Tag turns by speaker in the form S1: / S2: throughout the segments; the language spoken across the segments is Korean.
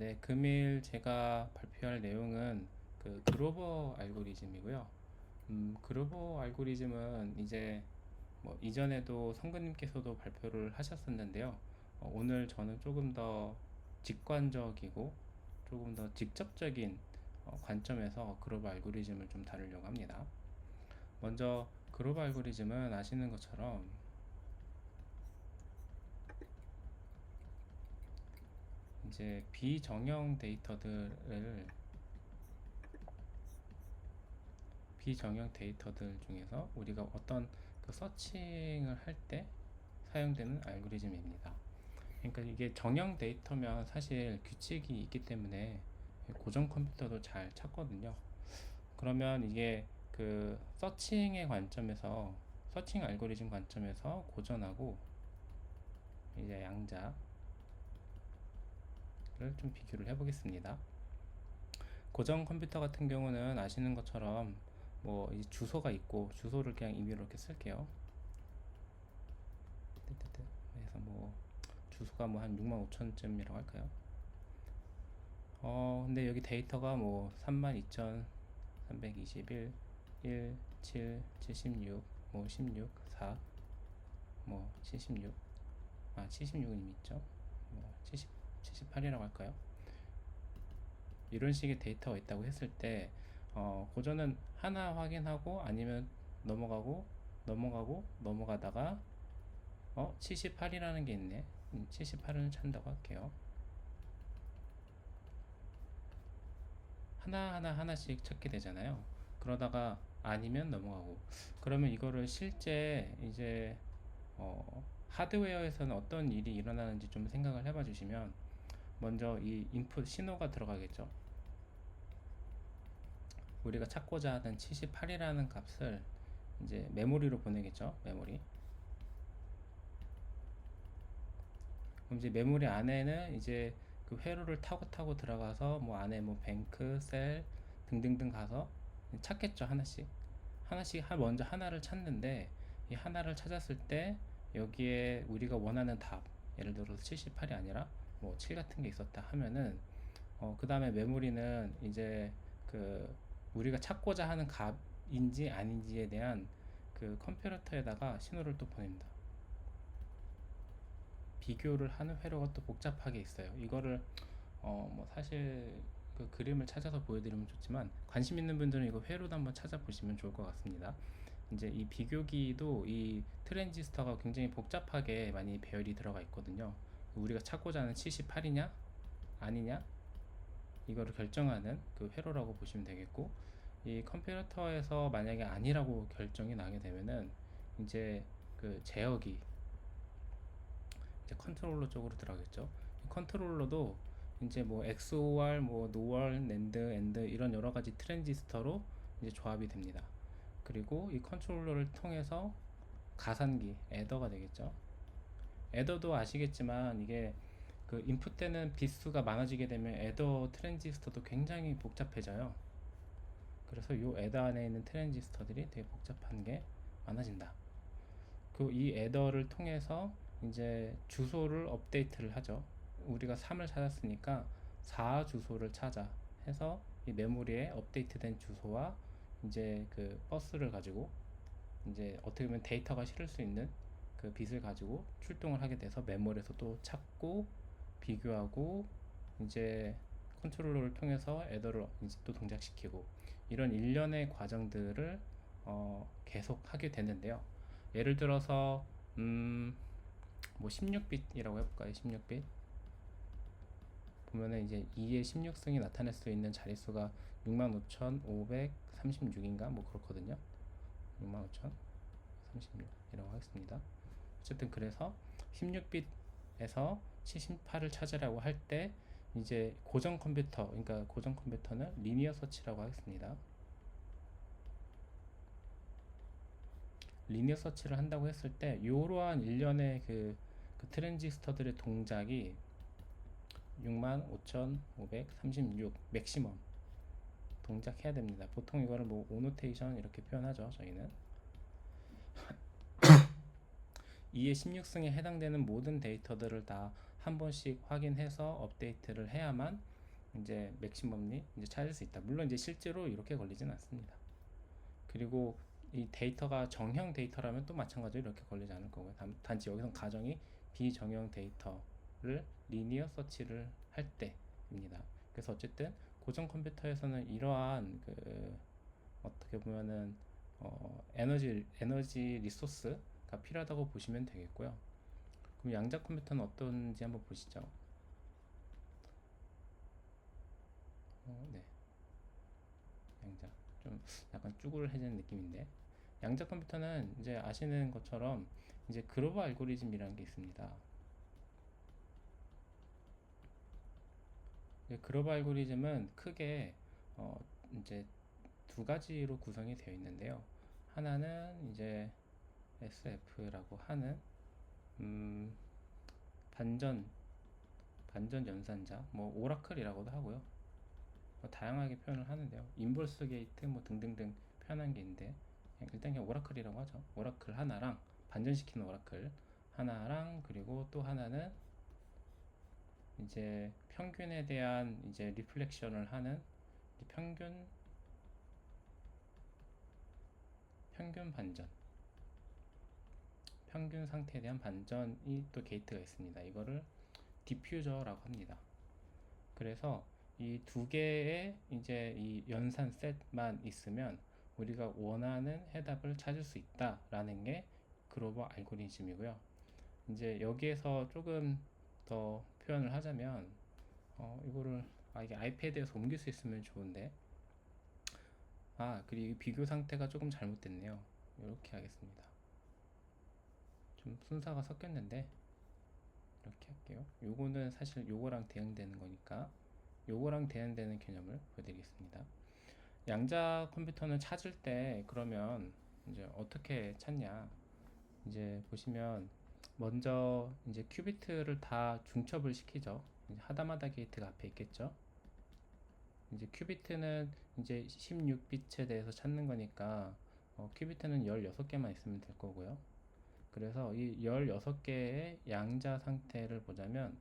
S1: 네, 금일 제가 발표할 내용은 그 그로버 알고리즘이고요. 그로버 알고리즘은 이제 뭐 이전에도 성근님께서도 발표를 하셨었는데요. 오늘 저는 조금 더 직관적이고 조금 더 직접적인 관점에서 그로버 알고리즘을 좀 다루려고 합니다. 먼저 그로버 알고리즘은 아시는 것처럼 이제 비정형 데이터들 중에서 우리가 어떤 그 서칭을 할 때 사용되는 알고리즘입니다. 그러니까 이게 정형 데이터면 사실 규칙이 있기 때문에 고정 컴퓨터도 잘 찾거든요. 그러면 이게 그 서칭 알고리즘 관점에서 고전하고 이제 양자를 좀 비교를 해보겠습니다. 고정 컴퓨터 같은 경우는 아시는 것처럼 뭐 이제 주소가 있고 주소를 그냥 임의로 이렇게 쓸게요. 그래서 뭐 주소가 뭐 한 65,000쯤이라고 할까요? 근데 여기 데이터가 뭐 32,321, 1, 7, 76, 뭐 16, 4, 뭐 76, 76은 이미 있죠. 뭐 70, 78이라고 할까요? 이런 식의 데이터가 있다고 했을 때, 고전은 하나 확인하고 아니면 넘어가다가 78이라는 게 있네. 78을 찾는다고 할게요. 하나씩 찾게 되잖아요. 그러다가 아니면 넘어가고. 그러면 이거를 실제 이제 하드웨어에서는 어떤 일이 일어나는지 좀 생각을 해봐 주시면, 먼저 이 인풋 신호가 들어가겠죠. 우리가 찾고자 하는 78이라는 값을 이제 메모리로 보내겠죠. 메모리. 그럼 이제 메모리 안에는 이제 그 회로를 타고 들어가서 뭐 안에 뭐 뱅크, 셀 등등등 가서 찾겠죠. 하나씩 먼저 하나를 찾는데, 이 하나를 찾았을 때 여기에 우리가 원하는 답, 예를 들어서 78이 아니라 뭐 7 같은 게 있었다 하면은, 그 다음에 메모리는 이제 그 우리가 찾고자 하는 값인지 아닌지에 대한 그 컴퓨터에다가 신호를 또 보냅니다. 비교를 하는 회로가 또 복잡하게 있어요. 이거를 뭐 사실 그 그림을 찾아서 보여드리면 좋지만, 관심 있는 분들은 이거 회로도 한번 찾아보시면 좋을 것 같습니다. 이제 이 비교기도 이 트랜지스터가 굉장히 복잡하게 많이 배열이 들어가 있거든요. 우리가 찾고자 하는 78이냐 아니냐 이거를 결정하는 그 회로라고 보시면 되겠고, 이 컴퓨터에서 만약에 아니라고 결정이 나게 되면은 이제 그 제어기, 이제 컨트롤러 쪽으로 들어가겠죠. 컨트롤러도 이제 뭐 XOR, 뭐 NOR, NAND, AND 이런 여러 가지 트랜지스터로 이제 조합이 됩니다. 그리고 이 컨트롤러를 통해서 가산기, 애더가 되겠죠. 애더도 아시겠지만 이게 그 인풋 때는 비수가 많아지게 되면 애더 트랜지스터도 굉장히 복잡해져요. 그래서 이 애더 안에 있는 트랜지스터들이 되게 복잡한 게 많아진다. 그 이 애더를 통해서 이제 주소를 업데이트를 하죠. 우리가 3을 찾았으니까 4 주소를 찾아 해서 이 메모리에 업데이트된 주소와 이제 그 버스를 가지고 이제 어떻게 보면 데이터가 실을 수 있는 그 빛을 가지고 출동을 하게 돼서 메모리에서 또 찾고 비교하고 이제 컨트롤러를 통해서 애더를 이제 또 동작시키고, 이런 일련의 과정들을 계속 하게 되는데요. 예를 들어서 뭐 16빛이라고 해볼까요? 16빛 보면은 이제 2의 16승이 나타낼 수 있는 자릿수가 65,536인가 뭐 그렇거든요. 65,036이라고 하겠습니다. 어쨌든 그래서 16빛에서 78을 찾으라고 할 때 이제 고정 컴퓨터, 그러니까 고정 컴퓨터는 리니어 서치라고 하겠습니다. 리니어 서치를 한다고 했을 때 이러한 일련의 그 트랜지스터들의 동작이 65,536 맥시멈 동작해야 됩니다. 보통 이거를 뭐 오노테이션 이렇게 표현하죠. 저희는 2의 16승에 해당되는 모든 데이터들을 다 한 번씩 확인해서 업데이트를 해야만 이제 맥시멈리 이제 찾을 수 있다. 물론 이제 실제로 이렇게 걸리진 않습니다. 그리고 이 데이터가 정형 데이터라면 또 마찬가지로 이렇게 걸리지 않을 거고요. 단지 여기서 가정이 비정형 데이터를 리니어 서치를 할 때입니다. 그래서 어쨌든 고정 컴퓨터에서는 이러한 그 어떻게 보면은 에너지 리소스가 필요하다고 보시면 되겠고요. 그럼 양자 컴퓨터는 어떤지 한번 보시죠. 네, 양자 좀 약간 쭈글해지는 느낌인데, 양자 컴퓨터는 이제 아시는 것처럼 이제 그로버 알고리즘이라는 게 있습니다. 그로버 알고리즘은 크게 이제 두 가지로 구성이 되어 있는데요. 하나는 이제 SF라고 하는 음, 반전 연산자, 뭐 오라클이라고도 하고요. 뭐 다양하게 표현을 하는데요. 인버스 게이트 뭐 등등등 표현한 게 있는데, 일단 그냥 오라클이라고 하죠. 오라클 하나랑 반전시키는 오라클 하나랑, 그리고 또 하나는 이제 평균에 대한 이제 리플렉션을 하는 평균 반전, 평균 상태에 대한 반전이 또 게이트가 있습니다. 이거를 디퓨저라고 합니다. 그래서 이 두 개의 이제 이 연산 셋만 있으면 우리가 원하는 해답을 찾을 수 있다라는 게 그로버 알고리즘이고요. 이제 여기에서 조금 더 표현을 하자면 이거를 이게 아이패드에서 옮길 수 있으면 좋은데, 그리고 비교 상태가 조금 잘못됐네요. 이렇게 하겠습니다. 좀 순서가 섞였는데 이렇게 할게요. 요거는 사실 요거랑 대응되는 거니까 요거랑 대응되는 개념을 보여드리겠습니다. 양자 컴퓨터는 찾을 때 그러면 이제 어떻게 찾냐, 이제 보시면 먼저 이제 큐비트를 다 중첩을 시키죠. 이제 하다마다 게이트가 앞에 있겠죠. 이제 큐비트는 이제 16빛에 대해서 찾는 거니까 큐비트는 16개만 있으면 될 거고요. 그래서 이 16개의 양자 상태를 보자면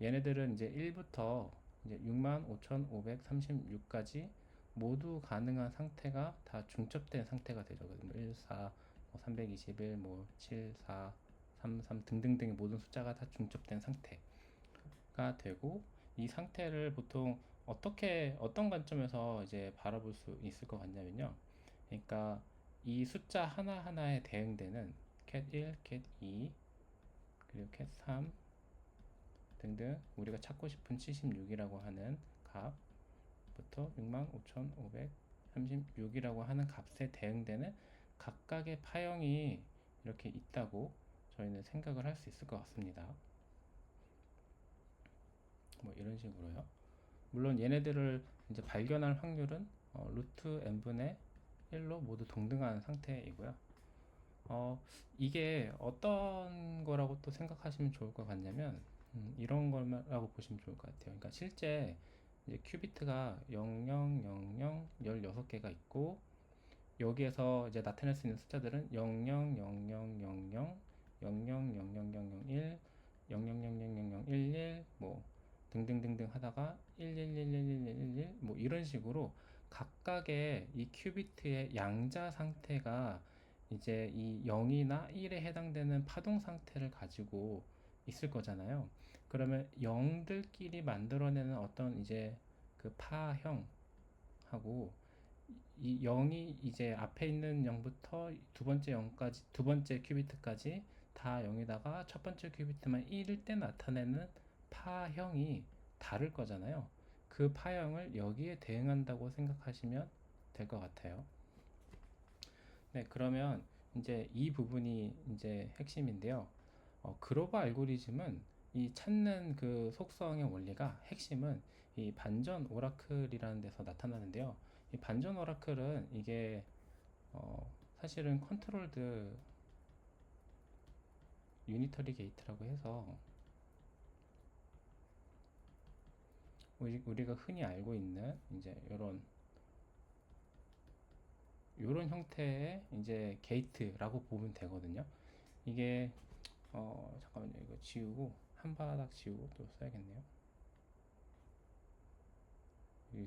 S1: 얘네들은 이제 1부터 이제 65,536까지 모두 가능한 상태가 다 중첩된 상태가 되죠. 뭐 1, 4, 뭐 321, 뭐 7, 4, 3, 3 등등등의 모든 숫자가 다 중첩된 상태가 되고, 이 상태를 보통 어떤 관점에서 이제 바라볼 수 있을 것 같냐면요. 그러니까 이 숫자 하나하나에 대응되는 cat 1, cat 2, 그리고 cat 3 등등 우리가 찾고 싶은 76이라고 하는 값부터 65,536이라고 하는 값에 대응되는 각각의 파형이 이렇게 있다고 저희는 생각을 할 수 있을 것 같습니다. 뭐 이런 식으로요. 물론 얘네들을 이제 발견할 확률은 루트 n분의 1로 모두 동등한 상태이고요. 이게 어떤 거라고 또 생각하시면 좋을 것 같냐면, 이런 거라고 보시면 좋을 것 같아요. 그러니까 실제 이제 큐비트가 0000 16개가 있고, 여기에서 이제 나타낼 수 있는 숫자들은 000000 000001 00000011 뭐 등등등등 하다가 11111111 뭐 이런 식으로 각각의 이 큐비트의 양자 상태가 이제 이 0이나 1에 해당되는 파동 상태를 가지고 있을 거잖아요. 그러면 0들끼리 만들어내는 어떤 이제 그 파형하고, 이 0이 이제 앞에 있는 0부터 두 번째 0까지, 두 번째 큐비트까지 다 0에다가 첫 번째 큐비트만 1일 때 나타내는 파형이 다를 거잖아요. 그 파형을 여기에 대응한다고 생각하시면 될 것 같아요. 네, 그러면 이제 이 부분이 이제 핵심인데요. 그로버 알고리즘은 이 찾는 그 속성의 원리가, 핵심은 이 반전 오라클이라는 데서 나타나는데요. 이 반전 오라클은 이게 사실은 컨트롤드 유니터리 게이트라고 해서 우리가 흔히 알고 있는 이제 요런 형태의 이제 게이트라고 보면 되거든요. 이게 잠깐만요. 이거 지우고 한 바닥 지우고 또 써야겠네요.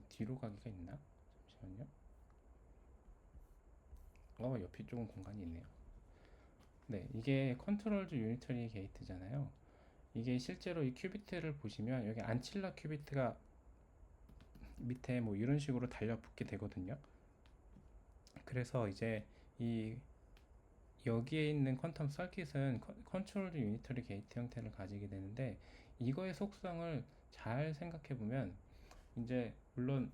S1: 뒤로 가기가 있나? 잠시만요. 옆이 조금 공간이 있네요. 네, 이게 컨트롤드 유니터리 게이트잖아요. 이게 실제로 이 큐비트를 보시면 여기 안칠러 큐비트가 밑에 뭐 이런 식으로 달려붙게 되거든요. 그래서 이제 이 여기에 있는 퀀텀 서킷은 컨트롤 유니터리 게이트 형태를 가지게 되는데, 이거의 속성을 잘 생각해 보면 이제 물론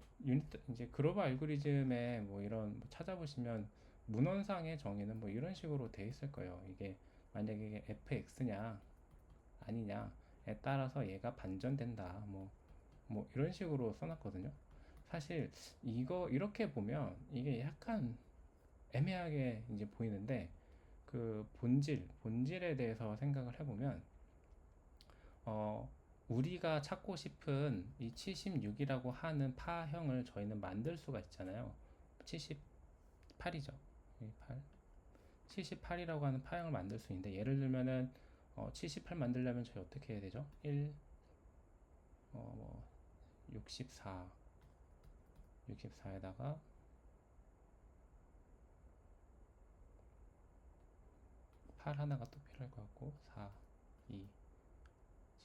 S1: 이제 글로벌 알고리즘에 뭐 이런 뭐 찾아보시면 문헌상의 정의는 뭐 이런 식으로 돼 있을 거예요. 이게 만약에 이게 fx냐 아니냐에 따라서 얘가 반전된다, 뭐 이런 식으로 써놨거든요. 사실 이거 이렇게 보면 이게 약간 애매하게 이제 보이는데, 그 본질에 대해서 생각을 해보면 어 우리가 찾고 싶은 이 76이라고 하는 파형을 저희는 만들 수가 있잖아요. 78이죠. 8 78이라고 하는 파형을 만들 수 있는데, 예를 들면은 78 만들려면 저희 어떻게 해야 되죠? 1 뭐 64에다가 8 하나가 또 필요할 것 같고, 4 2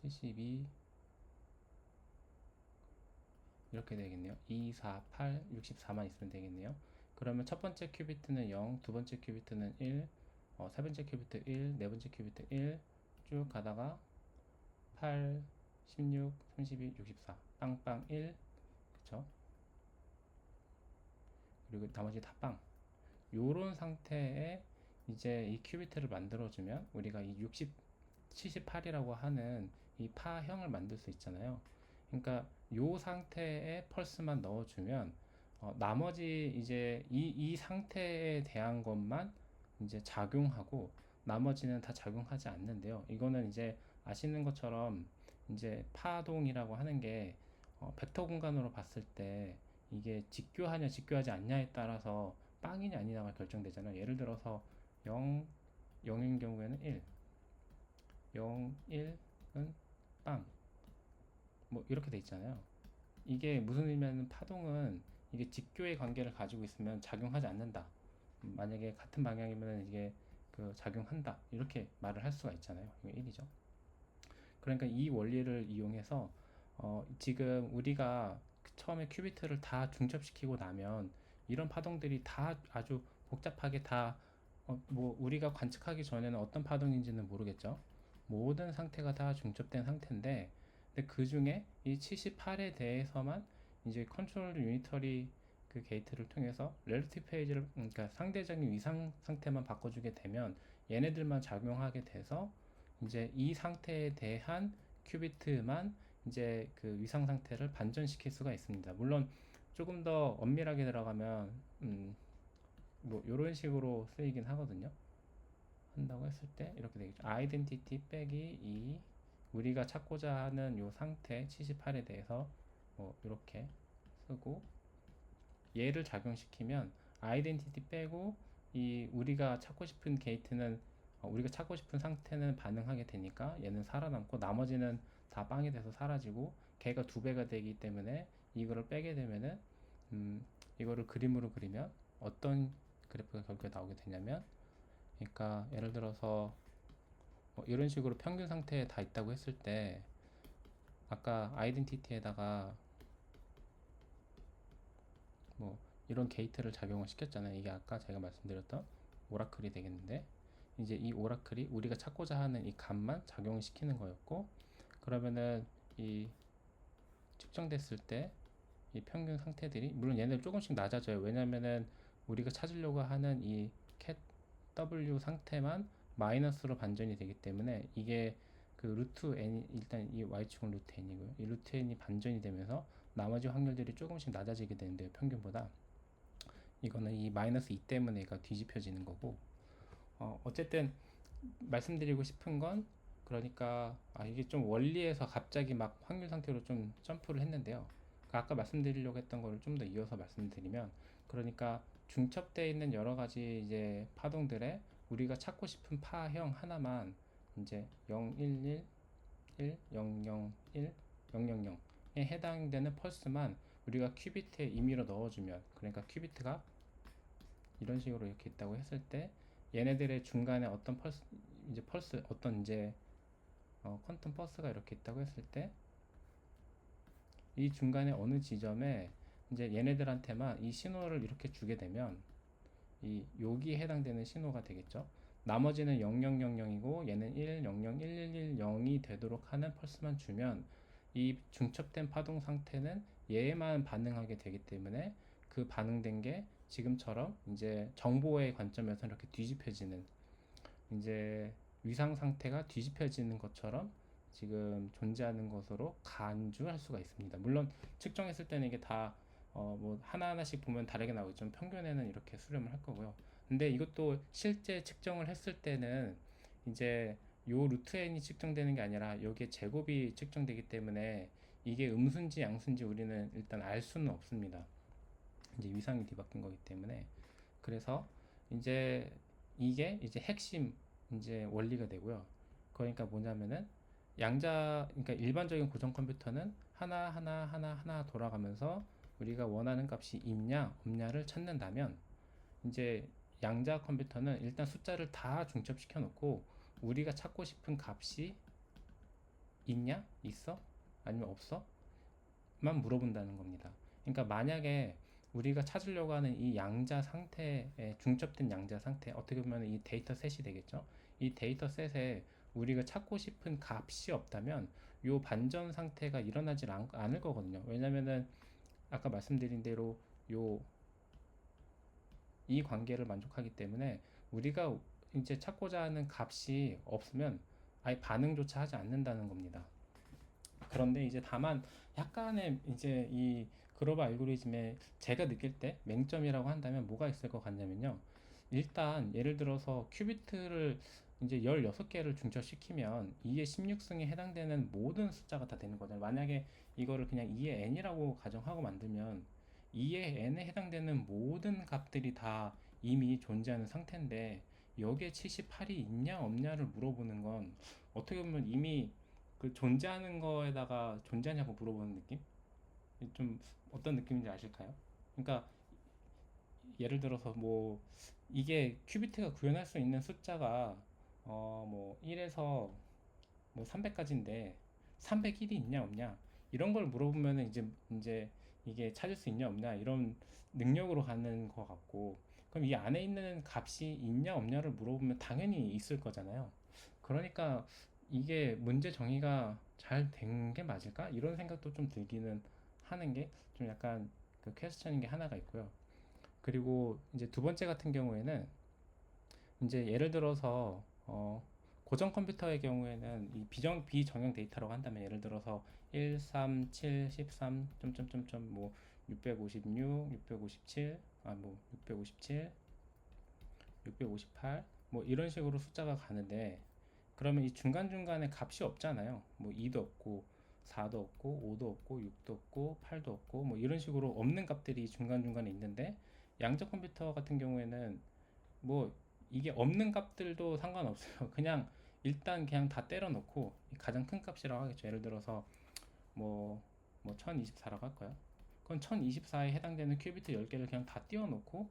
S1: 72 이렇게 되겠네요. 2 4 8 64만 있으면 되겠네요. 그러면 첫 번째 큐비트는 0, 두 번째 큐비트는 1, 세 번째 큐비트 1, 네 번째 큐비트 1, 쭉 가다가 8, 16, 32, 64 빵빵 1, 그쵸? 그리고 나머지 다 빵. 요런 상태에 이제 이 큐비트를 만들어주면 우리가 이 78이라고 하는 이 파형을 만들 수 있잖아요. 그러니까 요 상태에 펄스만 넣어주면 나머지 이제 이 상태에 대한 것만 이제 작용하고 나머지는 다 작용하지 않는데요. 이거는 이제 아시는 것처럼 이제 파동이라고 하는 게 벡터 공간으로 봤을 때 이게 직교하냐 직교하지 않냐에 따라서 빵이냐 아니냐가 결정되잖아요. 예를 들어서 0, 0인 경우에는 1, 0, 1은 빵, 뭐 이렇게 돼 있잖아요. 이게 무슨 의미냐면 파동은 이게 직교의 관계를 가지고 있으면 작용하지 않는다. 만약에 같은 방향이면 이게 그 작용한다, 이렇게 말을 할 수가 있잖아요. 이게 1이죠. 그러니까 이 원리를 이용해서 지금 우리가 처음에 큐비트를 다 중첩시키고 나면 이런 파동들이 다 아주 복잡하게 다 뭐 우리가 관측하기 전에는 어떤 파동인지는 모르겠죠. 모든 상태가 다 중첩된 상태인데, 근데 그 중에 이 78에 대해서만 이제 컨트롤 유니터리 그 게이트를 통해서 렐러티브 페이지를, 그러니까 상대적인 위상 상태만 바꿔주게 되면 얘네들만 작용하게 돼서 이제 이 상태에 대한 큐비트만 이제 그 위상 상태를 반전시킬 수가 있습니다. 물론 조금 더 엄밀하게 들어가면 뭐 이런 식으로 쓰이긴 하거든요. 한다고 했을 때 이렇게 되겠죠. 아이덴티티 빼기 2, 우리가 찾고자 하는 요 상태 78에 대해서 뭐 이렇게 쓰고, 얘를 작용시키면 아이덴티티 빼고 이 우리가 찾고 싶은 게이트는 우리가 찾고 싶은 상태는 반응하게 되니까 얘는 살아남고 나머지는 다 빵이 돼서 사라지고, 걔가 두 배가 되기 때문에 이거를 빼게 되면은 이거를 그림으로 그리면 어떤 그래프가 결국에 나오게 되냐면, 그러니까 예를 들어서 뭐 이런 식으로 평균 상태에 다 있다고 했을 때 아까 아이덴티티에다가 뭐 이런 게이트를 작용을 시켰잖아요. 이게 아까 제가 말씀드렸던 오라클이 되겠는데, 이제 이 오라클이 우리가 찾고자 하는 이 값만 작용을 시키는 거였고, 그러면은 이 측정됐을 때 이 평균 상태들이 물론 얘네 조금씩 낮아져요. 왜냐면은 우리가 찾으려고 하는 이 cat w 상태만 마이너스로 반전이 되기 때문에, 이게 그 루트 n이 일단 이 y축은 루트 n이고요. 이 루트 n이 반전이 되면서 나머지 확률들이 조금씩 낮아지게 되는데요, 평균보다. 이거는 이 마이너스 2 때문에 얘가 뒤집혀지는 거고, 어쨌든 말씀드리고 싶은 건, 그러니까 이게 좀 원리에서 갑자기 막 확률 상태로 좀 점프를 했는데요. 그러니까 아까 말씀드리려고 했던 거를 좀 더 이어서 말씀드리면, 그러니까 중첩되어 있는 여러 가지 이제 파동들에 우리가 찾고 싶은 파형 하나만 이제 0, 1, 1, 1, 0, 0, 1, 0, 0, 0에 해당되는 펄스만 우리가 큐비트에 임의로 넣어주면, 그러니까 큐비트가 이런 식으로 이렇게 있다고 했을 때 얘네들의 중간에 어떤 펄스 어떤 이제 퀀텀 버스가 이렇게 있다고 했을 때 이 중간에 어느 지점에 이제 얘네들한테만 이 신호를 이렇게 주게 되면 이 여기에 해당되는 신호가 되겠죠. 나머지는 0000이고 얘는 1, 00, 1110이 되도록 하는 펄스만 주면 이 중첩된 파동 상태는 얘에만 반응하게 되기 때문에 그 반응된 게 지금처럼 이제 정보의 관점에서 이렇게 뒤집혀지는, 이제 위상 상태가 뒤집혀지는 것처럼 지금 존재하는 것으로 간주할 수가 있습니다. 물론 측정했을 때는 이게 다 뭐 하나하나씩 보면 다르게 나오겠지만 평균에는 이렇게 수렴을 할 거고요. 근데 이것도 실제 측정을 했을 때는 이제 요 루트 n이 측정되는 게 아니라 여기에 제곱이 측정되기 때문에 이게 음수인지 양수인지 우리는 일단 알 수는 없습니다. 이제 위상이 뒤바뀐 거기 때문에. 그래서 이제 이게 이제 핵심 이제 원리가 되고요. 그러니까 뭐냐면은 그러니까 일반적인 고정 컴퓨터는 하나 돌아가면서 우리가 원하는 값이 있냐 없냐를 찾는다면, 이제 양자 컴퓨터는 일단 숫자를 다 중첩시켜 놓고 우리가 찾고 싶은 값이 있냐, 있어, 아니면 없어 만 물어본다는 겁니다. 그러니까 만약에 우리가 찾으려고 하는 이 양자 상태에 중첩된 양자 상태, 어떻게 보면 이 데이터 셋이 되겠죠. 이 데이터 셋에 우리가 찾고 싶은 값이 없다면 이 반전 상태가 일어나질 않을 거거든요. 왜냐면은 아까 말씀드린 대로 이 관계를 만족하기 때문에 우리가 이제 찾고자 하는 값이 없으면 아예 반응조차 하지 않는다는 겁니다. 그런데 이제 다만 약간의 이제 이 글로벌 알고리즘에 제가 느낄 때 맹점이라고 한다면 뭐가 있을 것 같냐면요. 일단 예를 들어서 큐비트를 이제 16개를 중첩시키면 2의 16승에 해당되는 모든 숫자가 다 되는 거잖아요. 만약에 이거를 그냥 2의 n이라고 가정하고 만들면 2의 n에 해당되는 모든 값들이 다 이미 존재하는 상태인데 여기에 78이 있냐 없냐를 물어보는 건 어떻게 보면 이미 그 존재하는 거에다가 존재하냐고 물어보는 느낌? 좀 어떤 느낌인지 아실까요? 그러니까 예를 들어서 뭐 이게 큐비트가 구현할 수 있는 숫자가 뭐 1에서 뭐 300까지인데 301이 있냐 없냐 이런 걸 물어보면은 이제 이게 찾을 수 있냐 없냐 이런 능력으로 가는 것 같고, 그럼 이 안에 있는 값이 있냐 없냐를 물어보면 당연히 있을 거잖아요. 그러니까 이게 문제 정의가 잘 된 게 맞을까? 이런 생각도 좀 들기는 하는 게 좀 약간 그 퀘스천인 게 하나가 있고요. 그리고 이제 두 번째 같은 경우에는 이제 예를 들어서 고정 컴퓨터의 경우에는 이 비정형 데이터라고 한다면 예를 들어서 1, 3, 7, 13, 점점점점 뭐 656, 657, 뭐 657, 658, 뭐 이런 식으로 숫자가 가는데, 그러면 이 중간중간에 값이 없잖아요. 뭐 2도 없고 4도 없고 5도 없고 6도 없고 8도 없고 뭐 이런 식으로 없는 값들이 중간중간에 있는데, 양자 컴퓨터 같은 경우에는 뭐 이게 없는 값들도 상관없어요. 그냥 일단 그냥 다 때려 놓고 가장 큰 값이라고 하겠죠. 예를 들어서 뭐 1024라고 할까요? 그건 1024에 해당되는 큐비트 10개를 그냥 다 띄워 놓고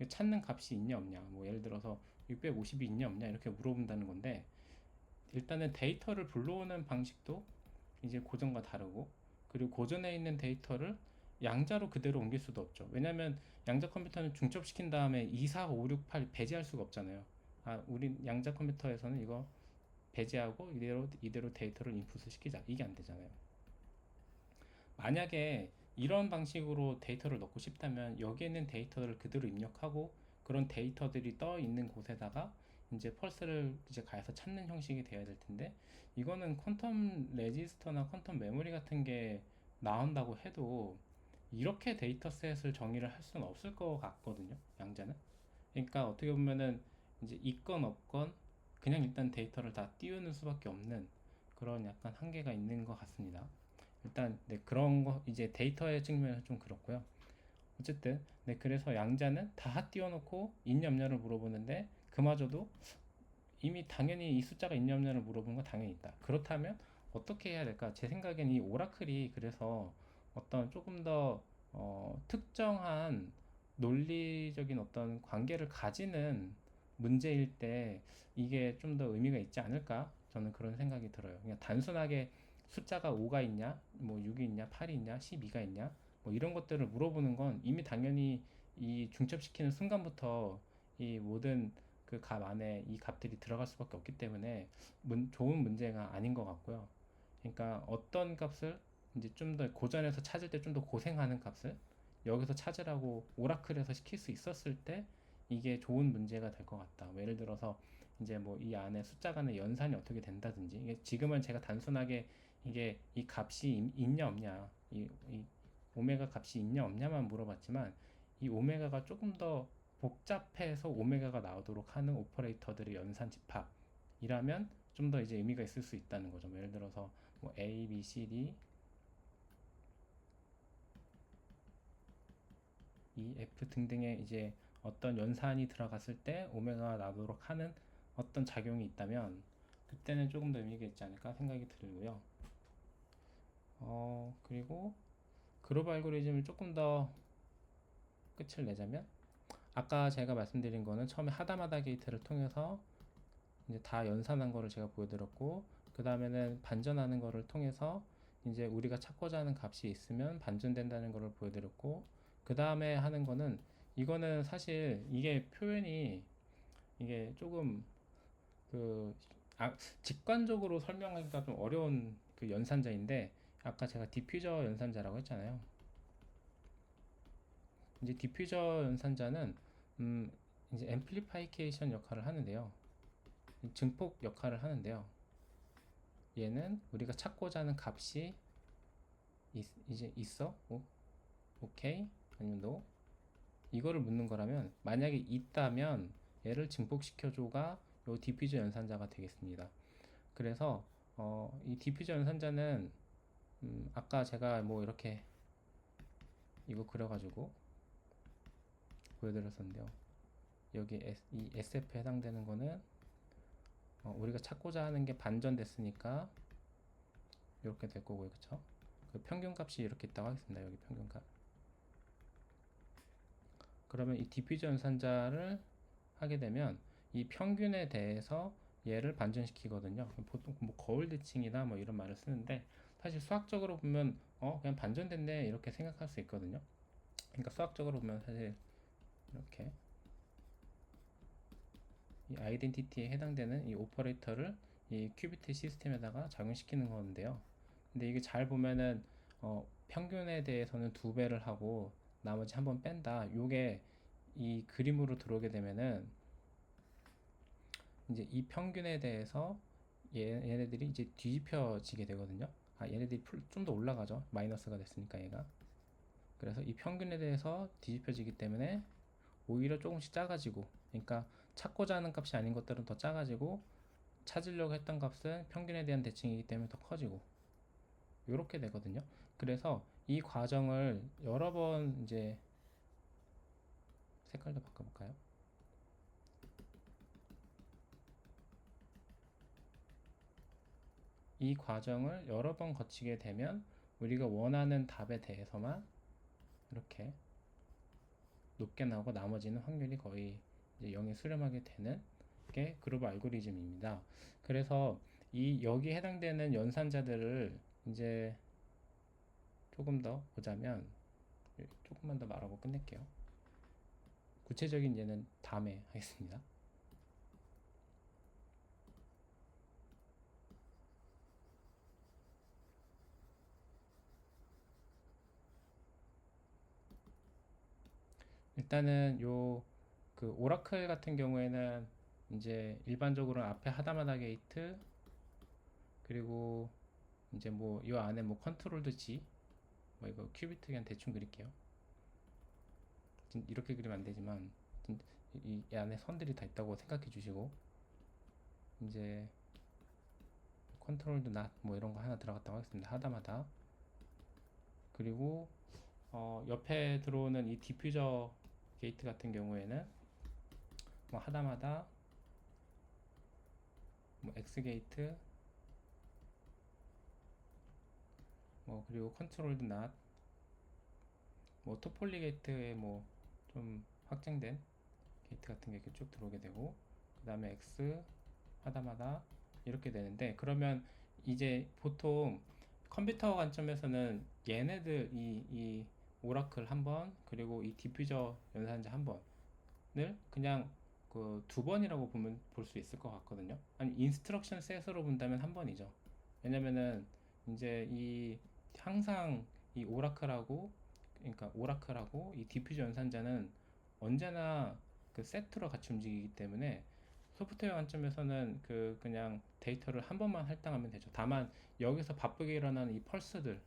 S1: 찾는 값이 있냐 없냐, 뭐 예를 들어서 650이 있냐 없냐 이렇게 물어본다는 건데, 일단은 데이터를 불러오는 방식도 이제 고전과 다르고, 그리고 고전에 있는 데이터를 양자로 그대로 옮길 수도 없죠. 왜냐면 양자 컴퓨터는 중첩시킨 다음에 2, 4, 5, 6, 8 배제할 수가 없잖아요. 우리 양자 컴퓨터에서는 이거 배제하고 이대로 데이터를 인풋을 시키자, 이게 안 되잖아요. 만약에 이런 방식으로 데이터를 넣고 싶다면 여기에 있는 데이터를 그대로 입력하고 그런 데이터들이 떠 있는 곳에다가 이제 펄스를 이제 가해서 찾는 형식이 되어야 될 텐데, 이거는 퀀텀 레지스터나 퀀텀 메모리 같은 게 나온다고 해도 이렇게 데이터셋을 정의를 할 수는 없을 것 같거든요, 양자는. 그러니까 어떻게 보면은 이제 있건 없건 그냥 일단 데이터를 다 띄우는 수밖에 없는 그런 약간 한계가 있는 것 같습니다. 일단 네, 그런 거 이제 데이터의 측면에서 좀 그렇고요. 어쨌든 네, 그래서 양자는 다 띄워놓고 있냐 없냐를 물어보는데 그마저도 이미 당연히 이 숫자가 있냐 없냐를 물어보는 건 당연히 있다. 그렇다면 어떻게 해야 될까? 제 생각엔 이 오라클이 그래서 어떤 조금 더 특정한 논리적인 어떤 관계를 가지는 문제일 때 이게 좀 더 의미가 있지 않을까? 저는 그런 생각이 들어요. 그냥 단순하게 숫자가 5가 있냐, 뭐 6이 있냐, 8이 있냐, 12가 있냐, 뭐 이런 것들을 물어보는 건 이미 당연히 이 중첩시키는 순간부터 이 모든 그 값 안에 이 값들이 들어갈 수밖에 없기 때문에 좋은 문제가 아닌 것 같고요. 그러니까 어떤 값을 이제 좀 더 고전에서 찾을 때 좀 더 고생하는 값을 여기서 찾으라고 오라클에서 시킬 수 있었을 때 이게 좋은 문제가 될 것 같다. 뭐 예를 들어서 이제 뭐 이 안에 숫자 간의 연산이 어떻게 된다든지 이게 지금은 제가 단순하게 이게 이 값이 있냐 없냐 이 오메가 값이 있냐 없냐만 물어봤지만 이 오메가가 조금 더 복잡해서 오메가가 나오도록 하는 오퍼레이터들의 연산 집합이라면 좀 더 이제 의미가 있을 수 있다는 거죠. 뭐 예를 들어서 뭐 A, B, C, D, E, F 등등의 이제 어떤 연산이 들어갔을 때 오메가가 나도록 하는 어떤 작용이 있다면 그때는 조금 더 의미가 있지 않을까 생각이 들고요. 그리고 그룹 알고리즘을 조금 더 끝을 내자면 아까 제가 말씀드린 거는 처음에 하다마다 게이트를 통해서 이제 다 연산한 거를 제가 보여드렸고 그 다음에는 반전하는 거를 통해서 이제 우리가 찾고자 하는 값이 있으면 반전된다는 거를 보여드렸고 그 다음에 하는 거는 이거는 사실 이게 표현이 이게 조금 그 직관적으로 설명하기가 좀 어려운 그 연산자인데 아까 제가 디퓨저 연산자라고 했잖아요. 이제 디퓨저 연산자는 이제 앰플리파이케이션 역할을 하는데요. 증폭 역할을 하는데요. 얘는 우리가 찾고자 하는 값이 이제 있어? 오케이? 아니면 no? 이거를 묻는 거라면 만약에 있다면 얘를 증폭시켜줘가 요 디퓨저 연산자가 되겠습니다. 그래서 이 디퓨저 연산자는 아까 제가 뭐 이렇게 이거 그려가지고 보여드렸었는데요. 여기 이 SF에 해당되는 거는 우리가 찾고자 하는 게 반전됐으니까 이렇게 될 거고요. 그쵸? 그 평균값이 이렇게 있다고 하겠습니다. 여기 평균값. 그러면 이 디퓨저 연산자를 하게 되면 이 평균에 대해서 얘를 반전시키거든요. 보통 뭐 거울 대칭이나 뭐 이런 말을 쓰는데 사실 수학적으로 보면 그냥 반전됐네 이렇게 생각할 수 있거든요. 그러니까 수학적으로 보면 사실 이렇게 이 아이덴티티에 해당되는 이 오퍼레이터를 이 큐비트 시스템에다가 적용시키는 건데요. 근데 이게 잘 보면은 평균에 대해서는 2배를 하고 나머지 한 번 뺀다. 요게 이 그림으로 들어오게 되면은 이제 이 평균에 대해서 얘네들이 이제 뒤집혀지게 되거든요. 얘네들이 좀 더 올라가죠. 마이너스가 됐으니까 얘가. 그래서 이 평균에 대해서 뒤집혀지기 때문에 오히려 조금씩 작아지고, 그러니까 찾고자 하는 값이 아닌 것들은 더 작아지고 찾으려고 했던 값은 평균에 대한 대칭이기 때문에 더 커지고 이렇게 되거든요. 그래서 이 과정을 여러 번 이제 색깔도 바꿔볼까요? 이 과정을 여러 번 거치게 되면 우리가 원하는 답에 대해서만 이렇게 높게 나오고 나머지는 확률이 거의 이제 0에 수렴하게 되는 게 그룹 알고리즘입니다. 그래서 이 여기 해당되는 연산자들을 이제 조금 더 보자면 조금만 더 말하고 끝낼게요. 구체적인 예는 다음에 하겠습니다. 일단은 요 그 오라클 같은 경우에는 이제 일반적으로 앞에 하다마다 게이트 그리고 이제 뭐 이 안에 뭐 컨트롤드 G 뭐 이거 큐비트 그냥 대충 그릴게요. 이렇게 그리면 안 되지만 이 안에 선들이 다 있다고 생각해 주시고 이제 컨트롤드 낫 뭐 이런 거 하나 들어갔다고 하겠습니다. 하다마다. 그리고 옆에 들어오는 이 디퓨저 게이트 같은 경우에는 뭐 하다마다 뭐 X 게이트 뭐 그리고 컨트롤드 낫 뭐 토폴리 게이트에 뭐 좀 확장된 게이트 같은 게 이렇게 쭉 들어오게 되고, 그 다음에 X 하다마다 이렇게 되는데, 그러면 이제 보통 컴퓨터 관점에서는 얘네들 이 오라클 한 번, 그리고 이 디퓨저 연산자 한 번을 그냥 그 두 번이라고 보면 볼 수 있을 것 같거든요. 아니, 인스트럭션 셋으로 본다면 한 번이죠. 왜냐면은 이제 이 항상 이 오라클하고, 그러니까 오라클하고 이 디퓨저 연산자는 언제나 그 세트로 같이 움직이기 때문에 소프트웨어 관점에서는 그냥 데이터를 한 번만 할당하면 되죠. 다만 여기서 바쁘게 일어나는 이 펄스들,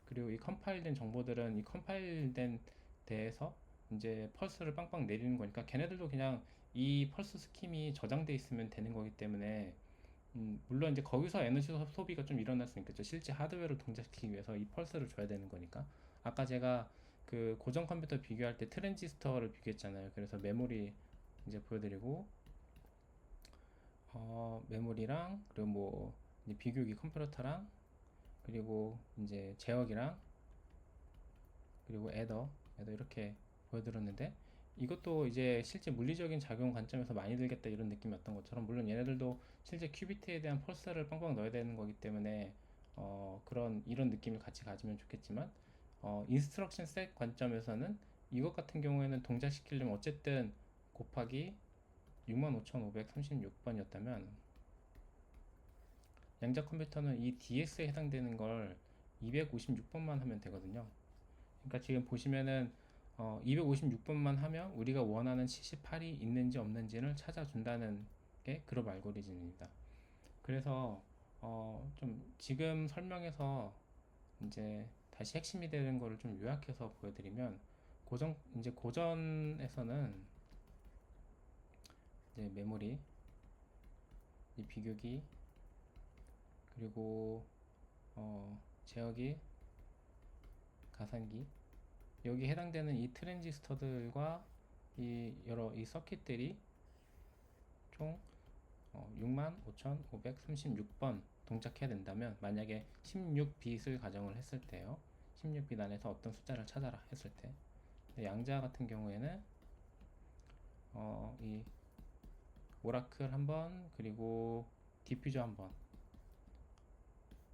S1: 그리고 이 컴파일된 정보들은 이 컴파일된 데에서 이제 펄스를 빵빵 내리는 거니까 걔네들도 그냥 이 펄스 스킴이 저장돼 있으면 되는 거기 때문에, 물론 이제 거기서 에너지 소비가 좀 일어날 수 있겠죠. 실제 하드웨어를 동작시키기 위해서 이 펄스를 줘야 되는 거니까. 아까 제가 그 고전 컴퓨터 비교할 때 트랜지스터를 비교했잖아요. 그래서 메모리 이제 보여드리고, 메모리랑, 그리고 뭐 이제 비교기 컴퓨터랑, 그리고 이제 제어기랑, 그리고 애더 이렇게 보여드렸는데, 이것도 이제 실제 물리적인 작용 관점에서 많이 들겠다 이런 느낌이었던 것처럼, 물론 얘네들도 실제 큐비트에 대한 펄스를 빵빵 넣어야 되는 거기 때문에 그런 이런 느낌을 같이 가지면 좋겠지만, 인스트럭션 셋 관점에서는 이것 같은 경우에는 동작시키려면 어쨌든 곱하기 65,536번이었다면, 양자 컴퓨터는 이 DS에 해당되는 걸 256번만 하면 되거든요. 그러니까 지금 보시면은 256번만 하면 우리가 원하는 78이 있는지 없는지를 찾아준다는 게 그룹 알고리즘입니다. 그래서 좀 지금 설명해서 이제 다시 핵심이 되는 거를 좀 요약해서 보여드리면, 이제 고전에서는 이제 메모리, 이 비교기, 그리고 제어기, 가산기, 여기 해당되는 이 트랜지스터들과 이 여러 이 서킷들이 총 65,536번 동작해야 된다면, 만약에 16bit을 가정을 했을 때요, 16bit 안에서 어떤 숫자를 찾아라 했을 때, 양자 같은 경우에는 이 오라클 한번, 그리고 디퓨저 한번,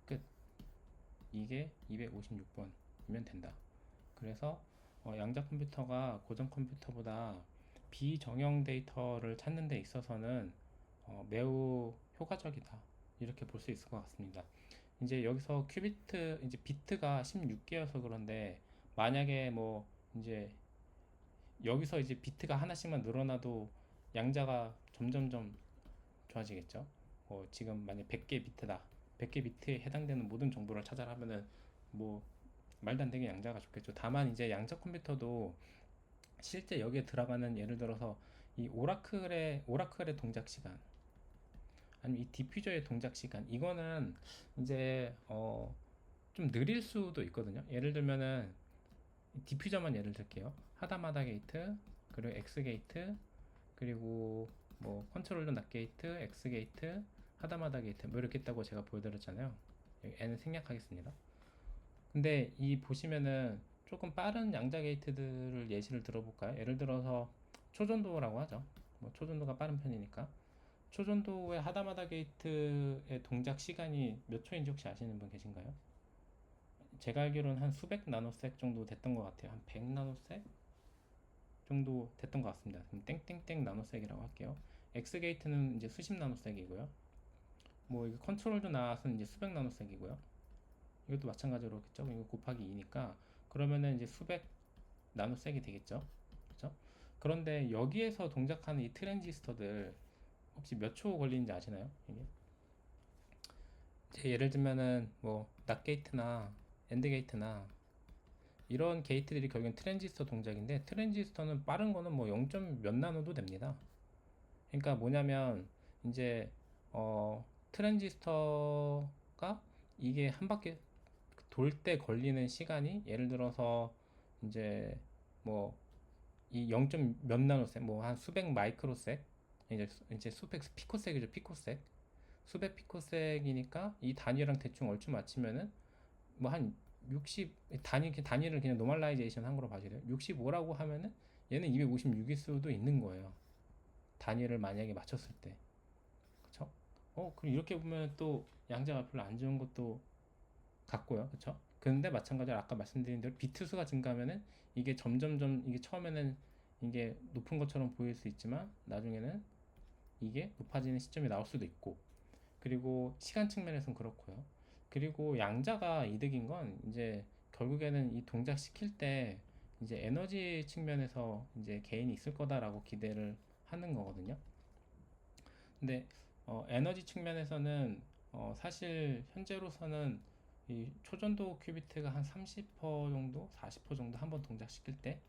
S1: 끝. 이게 256번이면 된다. 그래서 양자 컴퓨터가 고전 컴퓨터보다 비정형 데이터를 찾는 데 있어서는 매우 효과적이다, 이렇게 볼 수 있을 것 같습니다. 이제 여기서 큐비트, 이제 비트가 16개여서 그런데, 만약에 뭐 이제 여기서 이제 비트가 하나씩만 늘어나도 양자가 점점점 좋아지겠죠. 지금 만약 100개 비트다, 100개 비트에 해당되는 모든 정보를 찾아라 하면은 뭐 말도 안 되게 양자가 좋겠죠. 다만 이제 양자 컴퓨터도 실제 여기에 들어가는, 예를 들어서 이 오라클의 동작 시간, 아니면 이 디퓨저의 동작 시간, 이거는 이제 좀 느릴 수도 있거든요. 예를 들면은 디퓨저만 예를 들게요. 하다마다 게이트, 그리고 엑스 게이트, 그리고 뭐 컨트롤러 낫 게이트, 엑스 게이트, 하다마다 게이트, 뭐 이렇게 있다고 제가 보여드렸잖아요. N은 생략하겠습니다. 근데 이 보시면은 조금 빠른 양자 게이트들을 예시를 들어볼까요? 예를 들어서 초전도라고 하죠. 뭐 초전도가 빠른 편이니까. 초전도의 하다마다 게이트의 동작 시간이 몇 초인지 혹시 아시는 분 계신가요? 제가 알기로는 한 수백 나노섹 정도 됐던 것 같아요. 한 100 나노섹 정도 됐던 것 같습니다. 그럼 땡땡땡 나노섹이라고 할게요. X 게이트는 이제 수십 나노섹이고요. 뭐 이거 컨트롤도 나와서 이제 수백 나노섹이고요. 이것도 마찬가지로겠죠. 이거 곱하기 2니까 그러면은 이제 수백 나노섹이 되겠죠. 그렇죠? 그런데 여기에서 동작하는 이 트랜지스터들 혹시 몇 초 걸리는지 아시나요? 이게 예를 들면은 뭐 낫 게이트나 엔드 게이트나 이런 게이트들이 결국엔 트랜지스터 동작인데, 트랜지스터는 빠른 거는 뭐 0. 몇 나노도 됩니다. 그러니까 뭐냐면 이제 트랜지스터가 이게 한 바퀴 돌 때 걸리는 시간이, 예를 들어서 이제 뭐 이 0. 몇 나노섹, 뭐 한 수백 마이크로섹, 이제 수백 피코섹이죠. 피코섹, 수백 피코섹이니까 이 단위랑 대충 얼추 맞추면은 뭐 한 60 단위를 그냥 노멀라이제이션 한 거로 봐주래요. 65라고 하면은 얘는 256일 수도 있는 거예요. 단위를 만약에 맞췄을 때. 그쵸? 그럼 이렇게 보면 또 양자가 별로 안 좋은 것도 같고요. 그쵸? 근데 마찬가지로 아까 말씀드린 대로 비트 수가 증가하면은 이게 점점점 이게 처음에는 이게 높은 것처럼 보일 수 있지만 나중에는 이게 높아지는 시점이 나올 수도 있고, 그리고 시간 측면에서는 그렇고요. 그리고 양자가 이득인 건 이제 결국에는 이 동작 시킬 때 이제 에너지 측면에서 이제 개인이 있을 거다라고 기대를 하는 거거든요. 근데 에너지 측면에서는 사실 현재로서는 이 초전도 큐비트가 한 30% 정도, 40% 정도 한 번 동작시킬 때,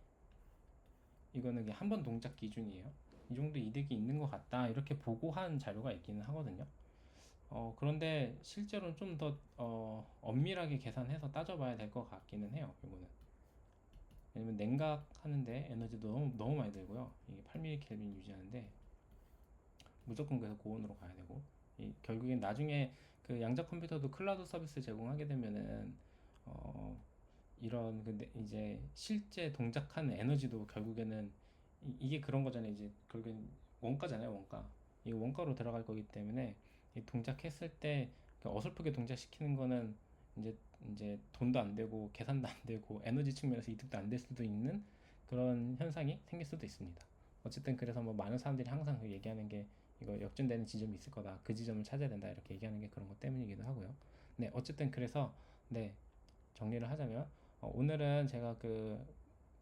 S1: 이거는 그냥 한 번 동작 기준이에요. 이 정도 이득이 있는 것 같다 이렇게 보고한 자료가 있기는 하거든요. 그런데 실제로는 좀 더 엄밀하게 계산해서 따져봐야 될 것 같기는 해요. 이거는 왜냐면 냉각 하는데 에너지도 너무 많이 들고요. 이게 8mK 켈빈 유지하는데 무조건 그래서 고온으로 가야 되고, 결국엔 나중에 그 양자 컴퓨터도 클라우드 서비스 제공하게 되면은 어, 이런 근데 이제 실제 동작하는 에너지도 결국에는 이게 그런 거잖아요. 이제 결국엔 원가잖아요. 원가. 이 원가로 들어갈 거기 때문에 이 동작했을 때 어설프게 동작시키는 거는 이제 돈도 안 되고 계산도 안 되고 에너지 측면에서 이득도 안 될 수도 있는 그런 현상이 생길 수도 있습니다. 어쨌든 그래서 뭐 많은 사람들이 항상 그 얘기하는 게 이거 역전되는 지점이 있을 거다. 그 지점을 찾아야 된다. 이렇게 얘기하는 게 그런 것 때문이기도 하고요. 네, 어쨌든 그래서 네, 정리를 하자면 오늘은 제가 그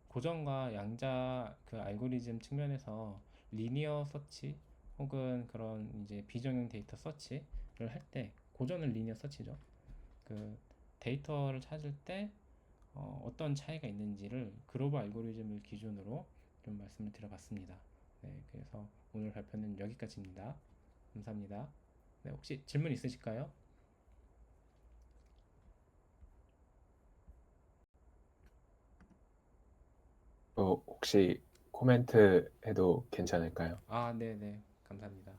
S1: 고정과 양자 그 알고리즘 측면에서 리니어 서치 혹은 그런 이제 비정형 데이터 서치를 할 때, 고전은 리니어 서치죠. 그 데이터를 찾을 때 떤 차이가 있는지를 글로벌 알고리즘을 기준으로 좀 말씀을 드려봤습니다. 네, 그래서 오늘 발표는 여기까지입니다. 감사합니다. 네, 혹시 질문 있으실까요?
S2: 혹시 코멘트 해도 괜찮을까요?
S1: 아, 네네. 감사합니다.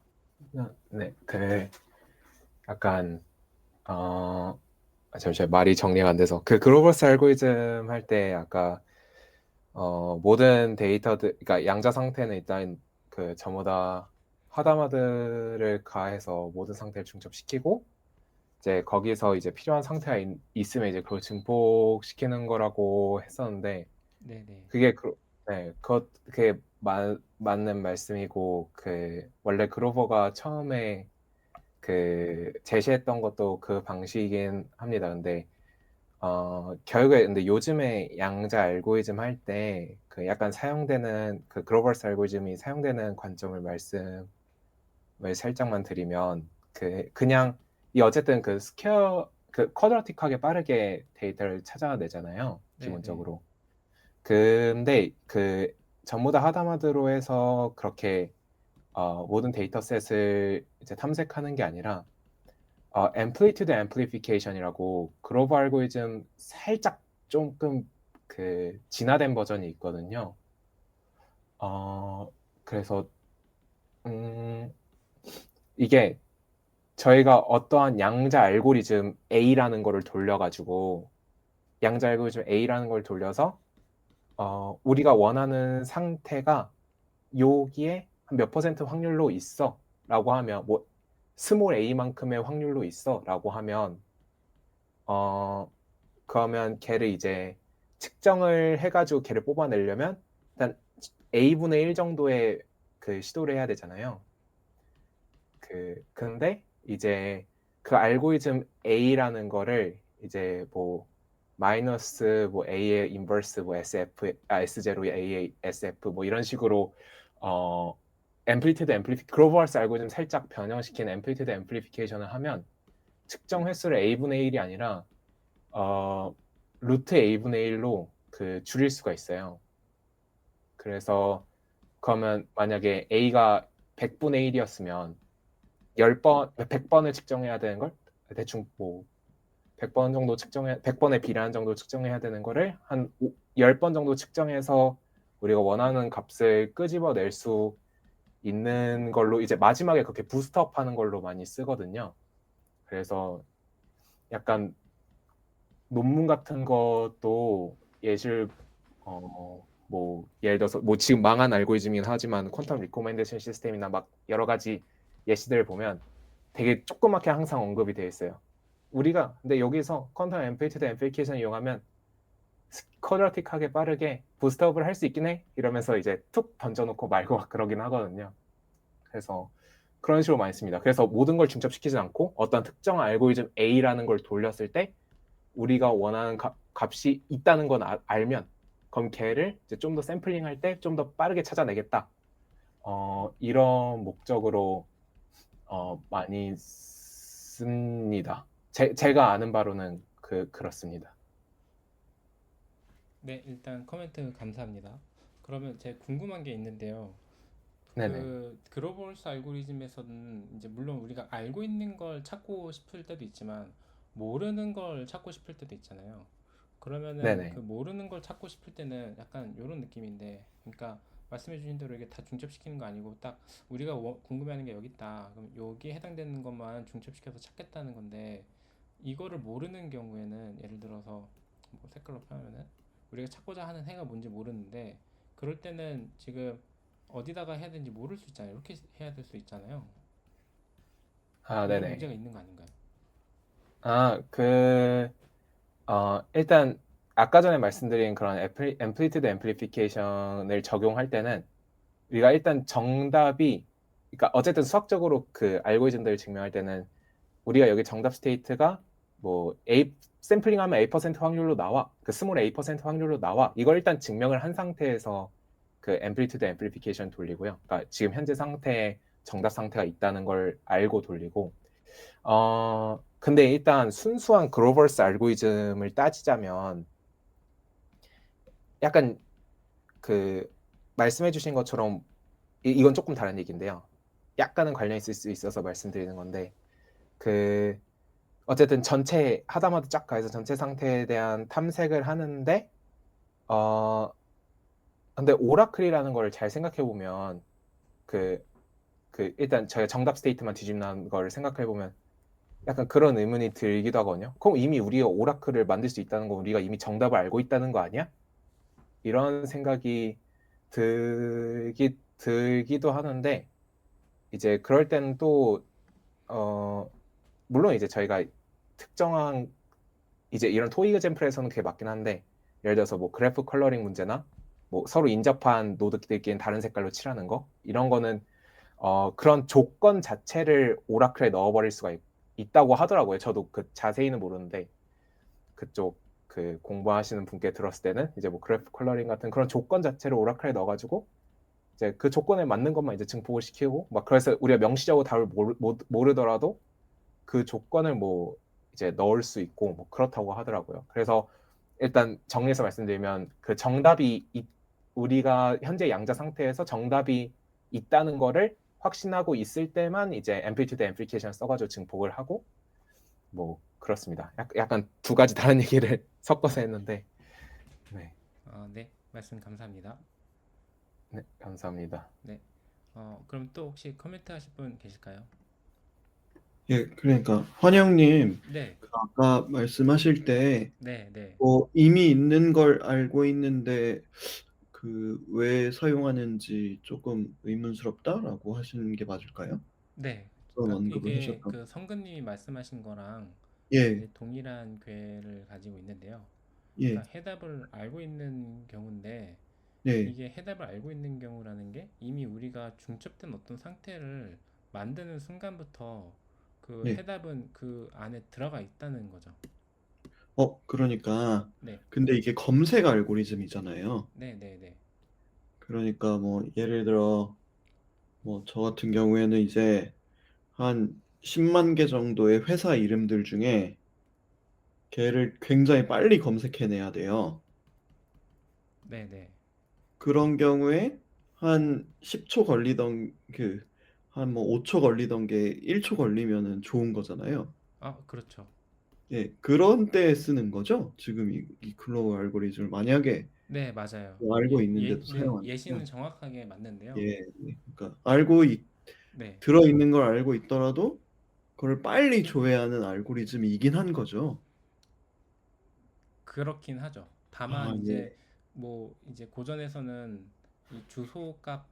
S2: 네, 약간, 잠시만, 말이 정리가 안 돼서. 그 글로벌스 알고리즘 할 때 아까, 모든 데이터들, 그러니까 양자 상태는 일단 전부 다 하다마드를 가해서 모든 상태를 중첩시키고, 이제 거기서 이제 필요한 상태가 있으면 이제 그걸 증폭시키는 거라고 했었는데,
S1: 네네.
S2: 그게 그게 맞는 말씀이고, 원래 그로버가 처음에 제시했던 것도 그 방식이긴 합니다. 근데 결국에 근데 요즘에 양자 알고리즘 할 때 약간 사용되는 글로벌스 알고리즘이 사용되는 관점을 말씀을 살짝만 드리면, 그냥 이 어쨌든 스퀘어 쿼드라틱하게 빠르게 데이터를 찾아내잖아요,
S1: 네네.
S2: 기본적으로. 근데 전부 다 하다마드로 해서 그렇게 모든 데이터셋을 이제 탐색하는 게 아니라 앰플리튜드 앰플리피케이션이라고 글로벌 알고리즘 살짝 조금 진화된 버전이 있거든요. 그래서 이게 저희가 어떠한 양자 알고리즘 A라는 거를 돌려가지고 양자 알고리즘 A라는 걸 돌려서 우리가 원하는 상태가 여기에 한 몇 퍼센트 확률로 있어 라고 하면, 뭐 스몰 a만큼의 확률로 있어 라고 하면, 그러면 걔를 이제 측정을 해가지고 걔를 뽑아내려면 일단 a분의 1 정도의 시도를 해야 되잖아요. 근데 이제 알고리즘 a라는 거를 이제 뭐 마이너스 뭐 a의 인버스 뭐 s0의 a의 sf 뭐 이런 식으로 글로벌스 알고리즘 살짝 변형시킨 앰플리튜드 앰플리피케이션을 하면 측정 횟수를 a분의 1이 아니라 루트 a분의 1로 줄일 수가 있어요. 그래서 그러면 만약에 a가 100분의 1이었으면 100번을 측정해야 되는 걸, 대충 뭐 100번에 비례한 정도 측정해야 되는 거를 한 10번 정도 측정해서 우리가 원하는 값을 끄집어낼 수 있는 걸로, 이제 마지막에 그렇게 부스트업 하는 걸로 많이 쓰거든요. 그래서 약간 논문 같은 것도 예를 뭐 예를 들어서 뭐 지금 망한 알고리즘이긴 하지만 퀀텀 리코멘데이션 시스템이나 막 여러 가지 예시들을 보면 되게 조그맣게 항상 언급이 되어 있어요. 우리가 근데 여기서 퀀텀 앰플리튜드 앰플리케이션 이용하면 쿼드라틱하게 빠르게 부스트업을 할 수 있긴 해 이러면서 이제 툭 던져놓고 말고 막 그러긴 하거든요. 그래서 그런 식으로 많이 씁니다. 그래서 모든 걸 중첩시키지 않고 어떤 특정 알고리즘 A라는 걸 돌렸을 때 우리가 원하는 값이 있다는 건 알면 그럼 걔를 이제 좀 더 샘플링할 때 좀 더 빠르게 찾아내겠다. 이런 목적으로 많이 씁니다. 제가 아는 바로는 그렇습니다.
S1: 네, 일단 코멘트 감사합니다. 그러면 제가 궁금한 게 있는데요.
S2: 네네.
S1: 그 그로벌스 알고리즘에서는 이제 물론 우리가 알고 있는 걸 찾고 싶을 때도 있지만 모르는 걸 찾고 싶을 때도 있잖아요. 그러면은 그
S2: 네네.
S1: 모르는 걸 찾고 싶을 때는 약간 이런 느낌인데, 그러니까 말씀해 주신 대로 이게 다 중첩시키는 거 아니고 딱 우리가 궁금해하는 게 여기 있다. 그럼 여기에 해당되는 것만 중첩시켜서 찾겠다는 건데, 이거를 모르는 경우에는 예를 들어서 뭐 색깔로 표현하면은 우리가 찾고자 하는 해가 뭔지 모르는데, 그럴 때는 지금 어디다가 해야 되는지 모를 수 있잖아요. 이렇게 해야 될 수 있잖아요. 이런
S2: 네네.
S1: 문제가 있는 거 아닌가요?
S2: 아, 일단 아까 전에 말씀드린 그런 앰플리튜드 앰플리피케이션을 적용할 때는 우리가 일단 정답이 그러니까 어쨌든 수학적으로 그 알고리즘들을 증명할 때는 우리가 여기 정답 스테이트가 뭐 A 샘플링하면 A% 확률로 나와. 그 스몰 A% 확률로 나와. 이걸 일단 증명을 한 상태에서 그 앰플리튜드 앰플리피케이션 돌리고요. 그러니까 지금 현재 상태에 정답 상태가 있다는 걸 알고 돌리고 근데 일단 순수한 그로버스 알고리즘을 따지자면 약간 그 말씀해 주신 것처럼 이건 조금 다른 얘기인데요. 약간은 관련이 있을 수 있어서 말씀드리는 건데 그 어쨌든 전체 하다마다 쫙 가해서 전체 상태에 대한 탐색을 하는데 근데 오라클이라는 걸 잘 생각해 보면 그 일단 저희가 정답 스테이트만 뒤집는 걸 생각해 보면 약간 그런 의문이 들기도 하거든요. 그럼 이미 우리가 오라클을 만들 수 있다는 건 우리가 이미 정답을 알고 있다는 거 아니야? 이런 생각이 들기도 하는데 이제 그럴 때는 또 물론 이제 저희가 특정한 이제 이런 토익 example에서는 그게 맞긴 한데 예를 들어서 뭐 그래프 컬러링 문제나 뭐 서로 인접한 노드끼리는 다른 색깔로 칠하는 거 이런 거는 그런 조건 자체를 오라클에 넣어버릴 수가 있다고 하더라고요. 저도 그 자세히는 모르는데 그쪽 그 공부하시는 분께 들었을 때는 이제 뭐 그래프 컬러링 같은 그런 조건 자체를 오라클에 넣어가지고 이제 그 조건에 맞는 것만 이제 증폭을 시키고 막 그래서 우리가 명시적으로 답을 모르더라도 그 조건을 뭐 이제 넣을 수 있고 뭐 그렇다고 하더라고요. 그래서 일단 정리해서 말씀드리면 그 정답이 우리가 현재 양자 상태에서 정답이 있다는 거를 확신하고 있을 때만 이제 앰플리튜드 앰플리케이션 써가지고 증폭을 하고 뭐 그렇습니다. 약간 두 가지 다른 얘기를 섞어서 했는데 네,
S1: 네, 말씀 감사합니다.
S2: 네 감사합니다.
S1: 네, 그럼 또 혹시 코멘트 하실 분 계실까요?
S3: 예, 그러니까 환영님,
S1: 네,
S3: 그 아까 말씀하실 때
S1: 네, 네,
S3: 이미 있는 걸 알고 있는데 그 왜 사용하는지 조금 의문스럽다라고 하시는 게 맞을까요?
S1: 네.
S3: 그런
S1: 그러니까
S3: 언급을
S1: 이게
S3: 하셨던.
S1: 그 성근님이 말씀하신 거랑
S3: 예,
S1: 이제 동일한 궤를 가지고 있는데요.
S3: 예,
S1: 그러니까 해답을 알고 있는 경우인데,
S3: 네,
S1: 이게 해답을 알고 있는 경우라는 게 이미 우리가 중첩된 어떤 상태를 만드는 순간부터 그
S3: 네.
S1: 해답은 그 안에 들어가 있다는 거죠.
S3: 그러니까
S1: 네,
S3: 근데 이게 검색 알고리즘이잖아요.
S1: 네, 네, 네,
S3: 그러니까 뭐 예를 들어 뭐 저 같은 경우에는 이제 한 10만 개 정도의 회사 이름들 중에 걔를 굉장히 빨리 검색해내야 돼요.
S1: 네, 네.
S3: 그런 경우에 한 10초 걸리던 한 뭐 5초 걸리던 게 1초 걸리면은 좋은 거잖아요.
S1: 그렇죠.
S3: 예, 그런 때 쓰는 거죠. 지금 이 클로우 알고리즘을 만약에
S1: 네, 맞아요.
S3: 알고 있는데도
S1: 네, 예시는
S3: 사용한다면,
S1: 정확하게 맞는데요.
S3: 예, 예. 그러니까
S1: 네,
S3: 들어 있는 걸 알고 있더라도 그걸 빨리 조회하는 알고리즘이긴 한 거죠.
S1: 그렇긴 하죠.
S3: 아,
S1: 다만
S3: 예.
S1: 이제 뭐 이제 고전에서는 이 주소값이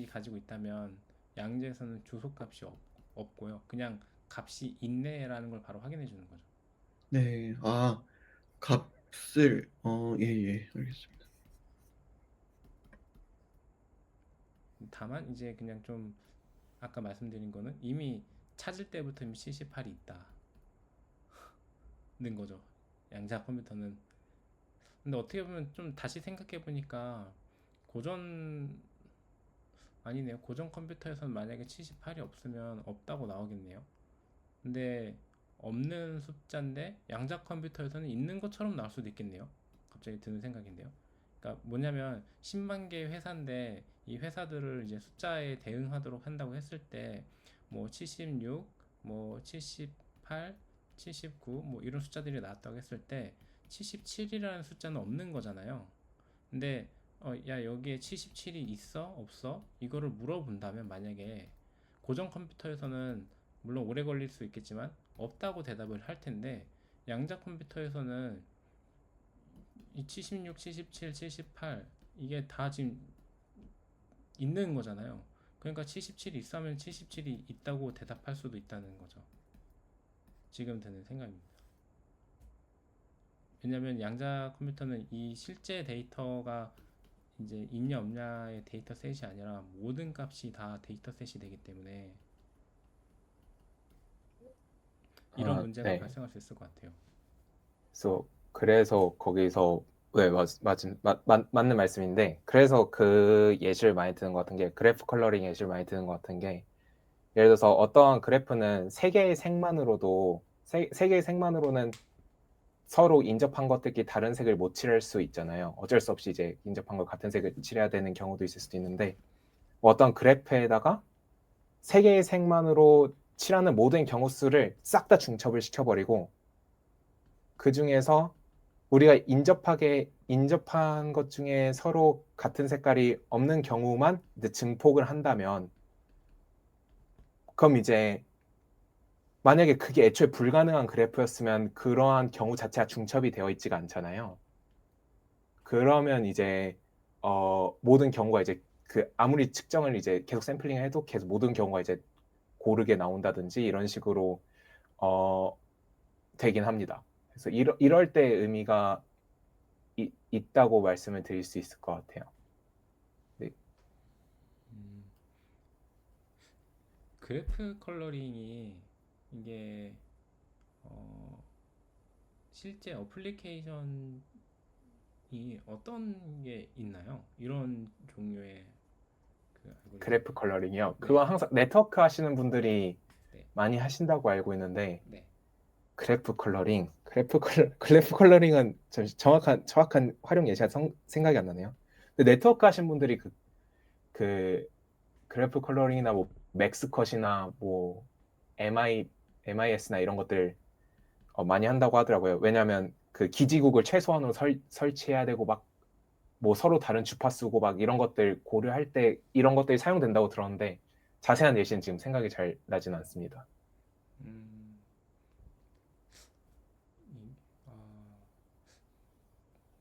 S1: 가지고 있다면 양자에서는 주소값이 없고요. 그냥 값이 있네라는 걸 바로 확인해 주는 거죠.
S3: 네. 아, 값을, 예, 예, 알겠습니다.
S1: 다만 이제 그냥 좀 아까 말씀드린 거는 이미 찾을 때부터 이미 78이 있다는 거죠. 양자 컴퓨터는. 근데 어떻게 보면 좀 다시 생각해 보니까 고전 아니네요. 고전 컴퓨터에서는 만약에 78이 없으면 없다고 나오겠네요. 근데 없는 숫자인데 양자 컴퓨터에서는 있는 것처럼 나올 수도 있겠네요. 갑자기 드는 생각인데요. 그러니까 뭐냐면 10만 개의 회사인데 이 회사들을 이제 숫자에 대응하도록 한다고 했을 때 뭐 76, 뭐 78, 79, 뭐 이런 숫자들이 나왔다고 했을 때 77이라는 숫자는 없는 거잖아요. 근데 야 여기에 77이 있어? 없어? 이거를 물어본다면 만약에 고전 컴퓨터에서는 물론 오래 걸릴 수 있겠지만 없다고 대답을 할 텐데 양자 컴퓨터에서는 이 76, 77, 78 이게 다 지금 있는 거잖아요. 그러니까 77이 있어 하면 77이 있다고 대답할 수도 있다는 거죠. 지금 드는 생각입니다. 왜냐면 양자 컴퓨터는 이 실제 데이터가 이제 있냐 없냐의 데이터 셋이 아니라 모든 값이 다 데이터 셋이 되기 때문에 이런
S2: 아,
S1: 문제가
S2: 네.
S1: 발생할 수 있을 것 같아요.
S2: 그래서 거기서 네, 맞는 말씀인데 그래서 그 예시를 많이 드는 것 같은 게 그래프 컬러링 예시를 많이 드는 것 같은 게 예를 들어서 어떠한 그래프는 세 개의 색만으로도 세 개의 색만으로는 서로 인접한 것들끼리 다른 색을 못 칠할 수 있잖아요. 어쩔 수 없이 이제 인접한 걸 같은 색을 칠해야 되는 경우도 있을 수도 있는데 어떤 그래프에다가 세 개의 색만으로 칠하는 모든 경우 수를 싹 다 중첩을 시켜버리고 그 중에서 우리가 인접한 것 중에 서로 같은 색깔이 없는 경우만 이제 증폭을 한다면 그럼 이제 만약에 그게 애초에 불가능한 그래프였으면 그러한 경우 자체가 중첩이 되어 있지가 않잖아요. 그러면 이제 모든 경우가 이제 그 아무리 측정을 이제 계속 샘플링을 해도 계속 모든 경우가 이제 고르게 나온다든지 이런 식으로 어, 되긴 합니다. 그래서 이럴 때 의미가 있다고 말씀을 드릴 수 있을 것 같아요. 네.
S1: 음, 그래프 컬러링이 이게 어, 실제 어플리케이션이 어떤 게 있나요? 이런 종류의 그 알고리즘?
S2: 그래프 컬러링이요.
S1: 네,
S2: 그거 항상 네트워크 하시는 분들이
S1: 네,
S2: 많이 하신다고 알고 있는데
S1: 네.
S2: 그래프 컬러링은 정확한 활용 예시가 생각이 안 나네요. 근데 네트워크 하신 분들이 그 그래프 컬러링이나 뭐 맥스컷이나 뭐 MI MIS나 이런 것들 많이 한다고 하더라고요. 왜냐하면 그 기지국을 최소한으로 설치해야 되고 막 뭐 서로 다른 주파 쓰고 막 이런 것들 고려할 때 이런 것들이 사용된다고 들었는데 자세한 예시는 지금 생각이 잘 나진 않습니다.
S1: 음, 이, 어,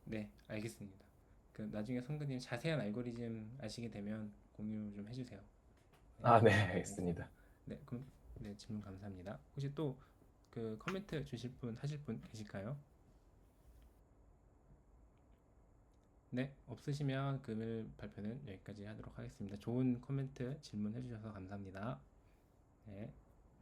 S1: 네, 알겠습니다. 그 나중에 성근님 자세한 알고리즘 아시게 되면 공유 좀 해주세요. 네,
S2: 아, 네,
S1: 알겠습니다.
S2: 알겠습니다.
S1: 네, 그럼 네, 질문 감사합니다. 혹시 또 그 코멘트 하실 분 계실까요? 네, 없으시면 금일 발표는 여기까지 하도록 하겠습니다. 좋은 코멘트 질문해 주셔서 감사합니다. 네.